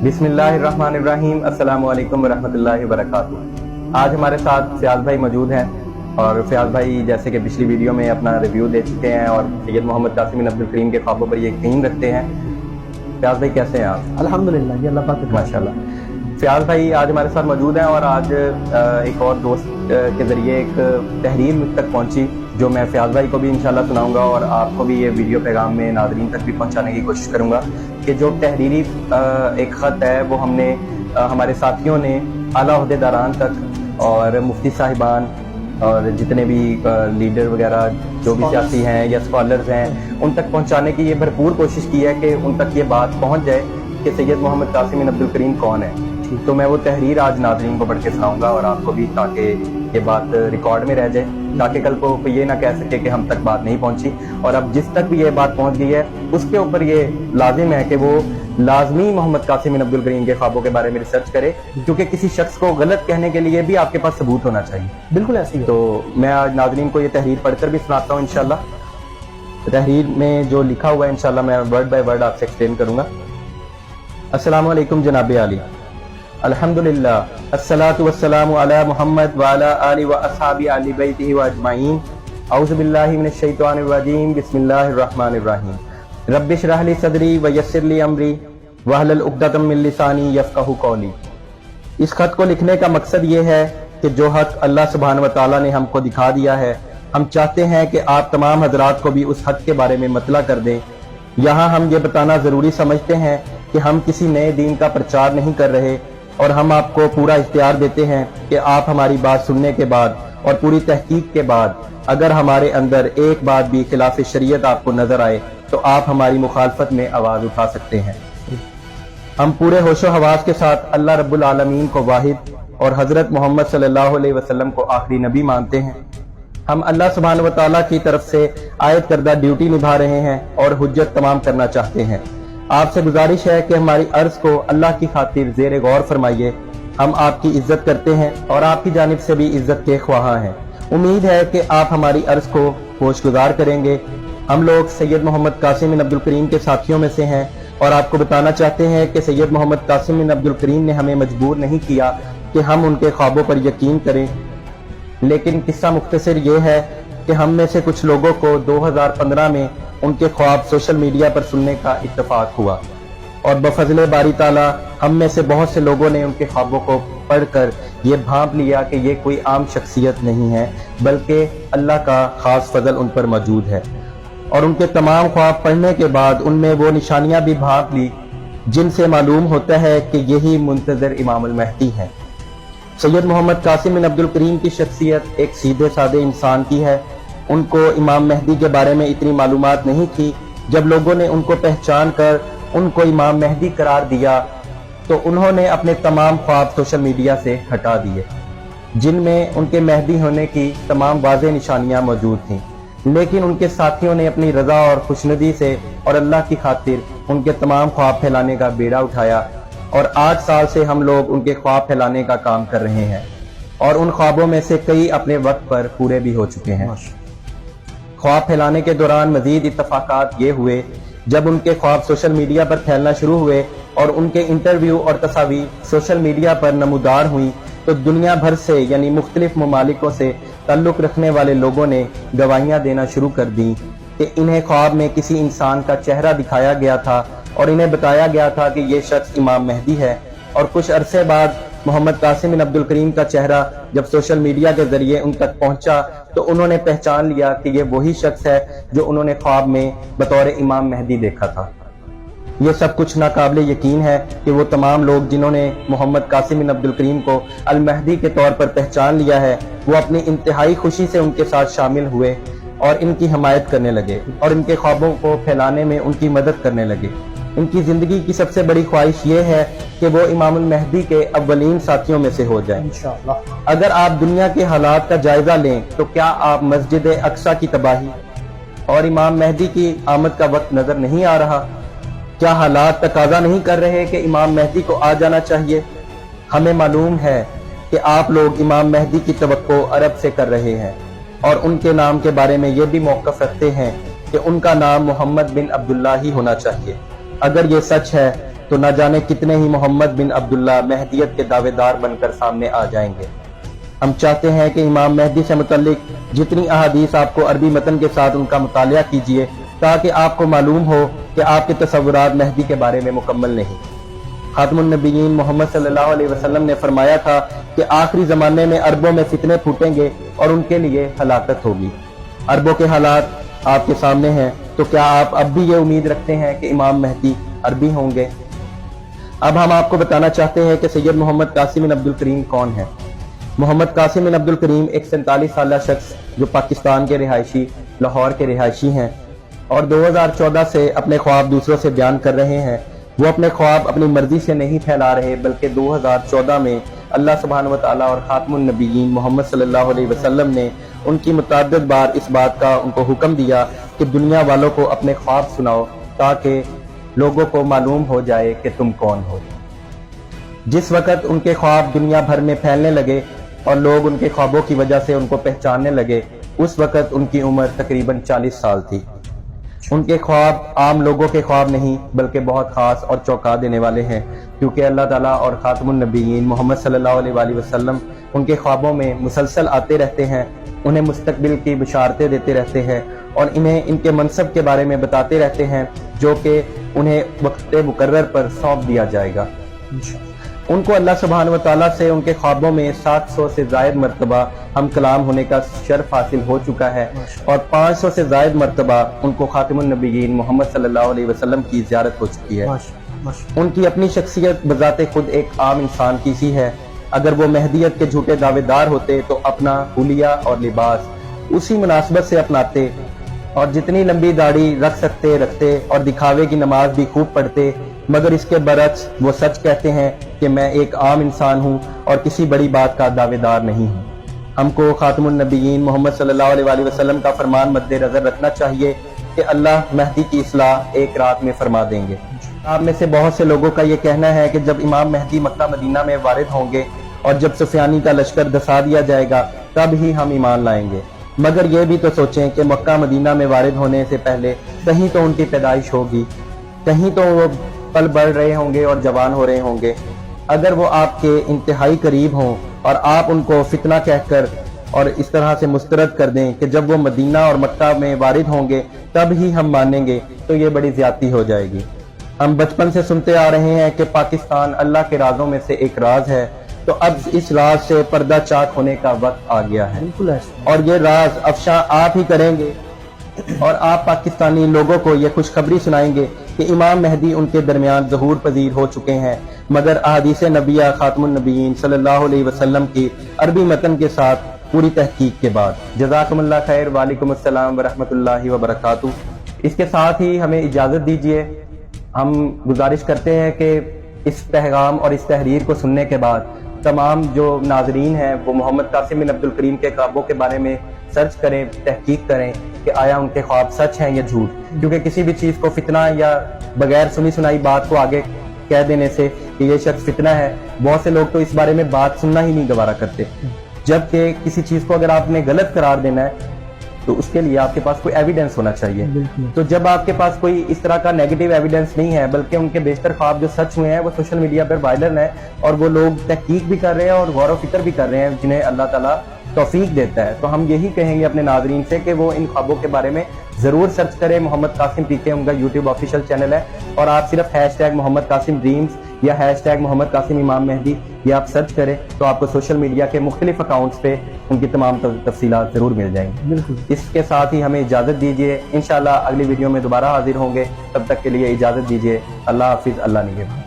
बिस्मिल्लाहिर्रहमानिर्रहीम। अस्सलाम वालेकुम वरहमतुल्लाहि वबरकातुहू। आज हमारे साथ फयाज भाई मौजूद हैं और फयाज भाई जैसे कि पिछली वीडियो में अपना रिव्यू दे चुके हैं और सैयद मोहम्मद कासिम बिन अब्दुल करीम के ख्वाबों पर ये यकीन रखते हैं। फयाज भाई कैसे हैं आप? अल्हम्दुलिल्लाह जी, अल्लाह पाक माशाल्लाह। फयाज भाई आज हमारे साथ मौजूद हैं और आज एक और दोस्त के ज़रिए एक तहरीर मुझ तक पहुंची जो मैं फयाज भाई को भी इंशाल्लाह सुनाऊंगा और आपको भी ये वीडियो पैगाम में नाज़रीन तक भी पहुंचाने की कोशिश करूंगा कि जो तहरीरी एक ख़त है वो हमने हमारे साथियों ने आला ओहदेदारान तक और मुफ्ती साहिबान और जितने भी लीडर वगैरह जो भी सियासी हैं या स्कॉलर्स हैं उन तक पहुंचाने की ये भरपूर कोशिश की है कि उन तक ये बात पहुंच जाए कि सैयद मोहम्मद कासिम बिन अब्दुल करीम कौन है। तो मैं वो तहरीर आज नाज़रीन को पढ़ के सुनाऊंगा और आपको भी, ताकि ये बात रिकॉर्ड में रह जाए, ताकि कल को कोई ये ना कह सके कि हम तक बात नहीं पहुंची। और अब जिस तक भी ये बात पहुंच गई है उसके ऊपर ये लाजिम है कि वो लाजमी मोहम्मद कासिम बिन अब्दुल करीम के ख्वाबों के बारे में रिसर्च करे, क्योंकि किसी शख्स को गलत कहने के लिए भी आपके पास सबूत होना चाहिए। बिल्कुल ऐसे ही। तो मैं आज नाज़रीन को ये तहरीर पढ़कर भी सुनाता हूँ इंशाल्लाह। तहरीर में जो लिखा हुआ है इंशाल्लाह मैं वर्ड बाय वर्ड आपसे एक्सप्लेन करूंगा। अस्सलामु अलैकुम जनाब आली, अल्हम्दुलिल्लाह, अस्सलातु वस्सलामु अला मुहम्मद व अला आलि व अस्हाबि अहलि बैतिहि व अजमाइन। औज़ु बिल्लाहि मिनश शैतानिर रजीम। बिस्मिल्लाहिर रहमानिर रहीम। रब्बि इश्रह ली सदरी व यस्सिर ली अमरी वहलुल उक़दतम मिन लिसानी यफ़क़हू क़ौली। इस खत को लिखने का मकसद ये है कि जो हक अल्लाह सुब्हानहू व तआला ने हमको दिखा दिया है, हम चाहते हैं कि आप तमाम हजरात को भी उस हक के बारे में मतला कर दें। यहाँ हम ये बताना ज़रूरी समझते हैं कि हम किसी नए दीन का प्रचार नहीं कर रहे और हम आपको पूरा इख्तियार देते हैं कि आप हमारी बात सुनने के बाद और पूरी तहकीक के बाद अगर हमारे अंदर एक बात भी खिलाफ शरीयत आपको नजर आए तो आप हमारी मुखालफत में आवाज उठा सकते हैं। हम पूरे होशो हवास के साथ अल्लाह रब्बुल आलमीन को वाहिद और हजरत मोहम्मद सल्लल्लाहु अलैहि वसल्लम को आखिरी नबी मानते हैं। हम अल्लाह सुब्हानहू व तआला की तरफ से आयत करदा ड्यूटी निभा रहे हैं और हुज्जत तमाम करना चाहते हैं। आपसे गुजारिश है कि हमारी अर्ज को अल्लाह की खातिर ज़ेर गौर फरमाइए। हम आपकी इज्जत करते हैं और आपकी जानिब से भी इज्जत के ख्वाहां हैं। उम्मीद है कि आप हमारी अर्ज को होशगुजार करेंगे। हम लोग सैयद मोहम्मद कासिम बिन अब्दुल करीम के साथियों में से हैं और आपको बताना चाहते हैं कि सैयद मोहम्मद कासिम बिन अब्दुल करीम ने हमें मजबूर नहीं किया कि हम उनके ख्वाबों पर यकीन करें, लेकिन किस्सा मुख्तसर ये है कि हम में से कुछ लोगों को 2015 में उनके ख्वाब सोशल मीडिया पर सुनने का इत्तेफाक हुआ और बफजले बारी ताला हम में से बहुत से लोगों ने उनके ख्वाबों को पढ़कर ये भांप लिया कि ये कोई आम शख्सियत नहीं है बल्कि अल्लाह का खास फजल उन पर मौजूद है। और उनके तमाम ख्वाब पढ़ने के बाद उनमें वो निशानियां भी भांप ली जिनसे मालूम होता है कि यही मुंतज़र इमामुल महदी हैं। सैयद मोहम्मद कासिम बिन अब्दुल करीम की शख्सियत एक सीधे साधे इंसान की है। उनको इमाम महदी के बारे में इतनी मालूमात नहीं थी। जब लोगों ने उनको पहचान कर उनको इमाम महदी करार दिया तो उन्होंने अपने तमाम ख्वाब सोशल मीडिया से हटा दिए जिनमें उनके महदी होने की तमाम वाज़ेह निशानियां मौजूद थीं। लेकिन उनके साथियों ने अपनी रजा और खुशनुदी से और अल्लाह की खातिर उनके तमाम ख्वाब फैलाने का बेड़ा उठाया और 8 साल से हम लोग उनके ख्वाब फैलाने का काम कर रहे हैं और उन ख्वाबों में से कई अपने वक्त पर पूरे भी हो चुके हैं। ख्वाब फैलाने के दौरान मजीद इत्तफाकात ये हुए जब उनके ख्वाब सोशल मीडिया पर फैलना शुरू हुए और उनके इंटरव्यू और तस्वीर सोशल मीडिया पर नमूदार हुई तो दुनिया भर से यानी मुख्तलिफ ममालिकों से ताल्लुक रखने वाले लोगों ने गवाहियां देना शुरू कर दी कि इन्हें ख्वाब में किसी इंसान का चेहरा दिखाया गया था और इन्हें बताया गया था कि ये शख्स इमाम महदी है। और कुछ अरसे बाद मोहम्मद कासिम बिन अब्दुल करीम का चेहरा जब सोशल मीडिया के जरिए उन तक पहुंचा तो उन्होंने पहचान लिया कि ये वही शख्स है जो उन्होंने ख्वाब में बतौर इमाम महदी देखा था। ये सब कुछ नाकाबिले यकीन है कि वो तमाम लोग जिन्होंने मोहम्मद कासिम बिन अब्दुल करीम को अल महदी के तौर पर पहचान लिया है वो अपनी इंतहाई खुशी से उनके साथ शामिल हुए और इनकी हमायत करने लगे और इनके ख्वाबों को फैलाने में उनकी मदद करने लगे। इनकी जिंदगी की सबसे बड़ी ख्वाहिश ये है कि वो इमामुल महदी के अव्वलीन साथियों में से हो जाएं। इंशाअल्लाह। अगर आप दुनिया के हालात का जायजा लें तो क्या आप मस्जिद अक्सा की तबाही और इमाम महदी की आमद का वक्त नजर नहीं आ रहा? क्या हालात तकाजा नहीं कर रहे कि इमाम महदी को आ जाना चाहिए? हमें मालूम है कि आप लोग इमाम महदी की तवक्को अरब से कर रहे हैं और उनके नाम के बारे में ये भी मौक़िफ़ रखते हैं कि उनका नाम मोहम्मद बिन अब्दुल्लाह ही होना चाहिए। अगर ये सच है تو نہ جانے کتنے ہی محمد بن عبداللہ مہدیت کے دعوے دار بن کر سامنے آ جائیں گے۔ ہم چاہتے ہیں کہ امام مہدی سے متعلق جتنی احادیث آپ کو عربی متن کے ساتھ ان کا مطالعہ کیجئے تاکہ آپ کو معلوم ہو کہ آپ کے تصورات مہدی کے بارے میں مکمل نہیں۔ خاتم النبیین محمد صلی اللہ علیہ وسلم نے فرمایا تھا کہ آخری زمانے میں عربوں میں فتنے پھوٹیں گے اور ان کے لیے ہلاکت ہوگی۔ عربوں کے حالات آپ کے سامنے ہیں، تو کیا آپ اب بھی یہ امید رکھتے ہیں کہ امام مہدی عربی ہوں گے؟ اب ہم آپ کو بتانا چاہتے ہیں کہ سید محمد قاسم بن عبد الکریم کون ہے۔ محمد قاسم بن عبد الکریم ایک 47 سالہ شخص جو پاکستان کے رہائشی، لاہور کے رہائشی ہیں اور 2014 سے اپنے خواب دوسروں سے بیان کر رہے ہیں۔ وہ اپنے خواب اپنی مرضی سے نہیں پھیلا رہے، بلکہ 2014 میں اللہ سبحانہ و تعالیٰ اور خاتم النبیین محمد صلی اللہ علیہ وسلم نے ان کی متعدد بار اس بات کا ان کو حکم دیا کہ دنیا والوں کو اپنے خواب سناؤ تاکہ لوگوں کو معلوم ہو جائے کہ تم کون ہو۔ جس وقت ان کے خواب دنیا بھر میں پھیلنے لگے اور لوگ ان کے خوابوں کی وجہ سے ان کو پہچاننے لگے، اس وقت ان کی عمر تقریباً 40 سال تھی۔ ان کے خواب عام لوگوں کے خواب نہیں بلکہ بہت خاص اور چونکا دینے والے ہیں، کیونکہ اللہ تعالیٰ اور خاتم النبیین محمد صلی اللہ علیہ وآلہ وسلم ان کے خوابوں میں مسلسل آتے رہتے ہیں، انہیں مستقبل کی بشارتیں دیتے رہتے ہیں اور انہیں ان کے منصب کے بارے میں بتاتے رہتے ہیں جو کہ انہیں وقت مقرر پر سونپ دیا جائے گا۔ ان کو اللہ سبحانہ و تعالیٰ سے ان کے خوابوں میں 700 سے زائد مرتبہ ہم کلام ہونے کا شرف حاصل ہو چکا ہے اور 500 سے زائد مرتبہ ان کو خاتم النبیین محمد صلی اللہ علیہ وسلم کی زیارت ہو چکی ہے۔ ان کی اپنی شخصیت بذات خود ایک عام انسان کی سی ہے۔ اگر وہ مہدیت کے جھوٹے دعوے دار ہوتے تو اپنا حلیہ اور لباس اسی مناسبت سے اپناتے اور جتنی لمبی داڑھی رکھ سکتے رکھتے اور دکھاوے کی نماز بھی خوب پڑھتے، مگر اس کے برعکس وہ سچ کہتے ہیں کہ میں ایک عام انسان ہوں اور کسی بڑی بات کا دعوے دار نہیں ہوں۔ ہم کو خاتم النبیین محمد صلی اللہ علیہ وآلہ وسلم کا فرمان مد نظر رکھنا چاہیے کہ اللہ مہدی کی اصلاح ایک رات میں فرما دیں گے۔ آپ میں سے بہت سے لوگوں کا یہ کہنا ہے کہ جب امام مہدی مکہ مدینہ میں وارد ہوں گے اور جب سفیانی کا لشکر دھسا دیا جائے گا تب ہی ہم ایمان لائیں گے، مگر یہ بھی تو سوچیں کہ مکہ مدینہ میں وارد ہونے سے پہلے کہیں تو ان کی پیدائش ہوگی، کہیں تو وہ پل بڑھ رہے ہوں گے اور جوان ہو رہے ہوں گے۔ اگر وہ آپ کے انتہائی قریب ہوں اور آپ ان کو فتنہ کہہ کر اور اس طرح سے مسترد کر دیں کہ جب وہ مدینہ اور مکہ میں وارد ہوں گے تب ہی ہم مانیں گے، تو یہ بڑی زیادتی ہو جائے گی۔ ہم بچپن سے سنتے آ رہے ہیں کہ پاکستان اللہ کے رازوں میں سے ایک راز ہے، تو اب اس راز سے پردہ چاک ہونے کا وقت آ گیا ہے اور یہ راز افشاں آپ ہی کریں گے اور آپ پاکستانی لوگوں کو یہ خوشخبری سنائیں گے کہ امام مہدی ان کے درمیان ظہور پذیر ہو چکے ہیں، مگر احادیث نبیہ خاتم النبیین صلی اللہ علیہ وسلم کی عربی متن کے ساتھ پوری تحقیق کے بعد۔ جزاکم اللہ خیر، وعلیکم السلام ورحمۃ اللہ وبرکاتہ۔ اس کے ساتھ ہی ہمیں اجازت دیجیے، ہم گزارش کرتے ہیں کہ اس پیغام اور اس تحریر کو سننے کے بعد تمام جو ناظرین ہیں وہ محمد قاسم بن عبد الکریم کے خوابوں کے بارے میں سرچ کریں، تحقیق کریں کہ آیا ان کے خواب سچ ہیں یا جھوٹ، کیونکہ کسی بھی چیز کو فتنہ یا بغیر سنی سنائی بات کو آگے کہہ دینے سے کہ یہ شخص فتنہ ہے، بہت سے لوگ تو اس بارے میں بات سننا ہی نہیں گوارا کرتے، جبکہ کسی چیز کو اگر آپ نے غلط قرار دینا ہے تو اس کے لیے آپ کے پاس کوئی ایویڈنس ہونا چاہیے۔ تو جب آپ کے پاس کوئی اس طرح کا نیگیٹو ایویڈنس نہیں ہے بلکہ ان کے بیشتر خواب جو سچ ہوئے ہیں وہ سوشل میڈیا پر وائرل ہیں اور وہ لوگ تحقیق بھی کر رہے ہیں اور غور و فکر بھی کر رہے ہیں جنہیں اللہ تعالیٰ توفیق دیتا ہے، تو ہم یہی کہیں گے اپنے ناظرین سے کہ وہ ان خوابوں کے بارے میں ضرور سرچ کریں۔ محمد قاسم پی کے ان کا یوٹیوب آفیشیل چینل ہے اور آپ صرف #، محمد قاسم ڈریمز یا #، محمد قاسم امام مہدی یہ آپ سرچ کریں تو آپ کو سوشل میڈیا کے مختلف اکاؤنٹس پہ ان کی تمام تفصیلات ضرور مل جائیں گی۔ بالکل، اس کے ساتھ ہی ہمیں اجازت دیجیے، انشاءاللہ اگلی ویڈیو میں دوبارہ حاضر ہوں گے، تب تک کے لیے اجازت دیجیے، اللہ حافظ، اللہ نگہبان۔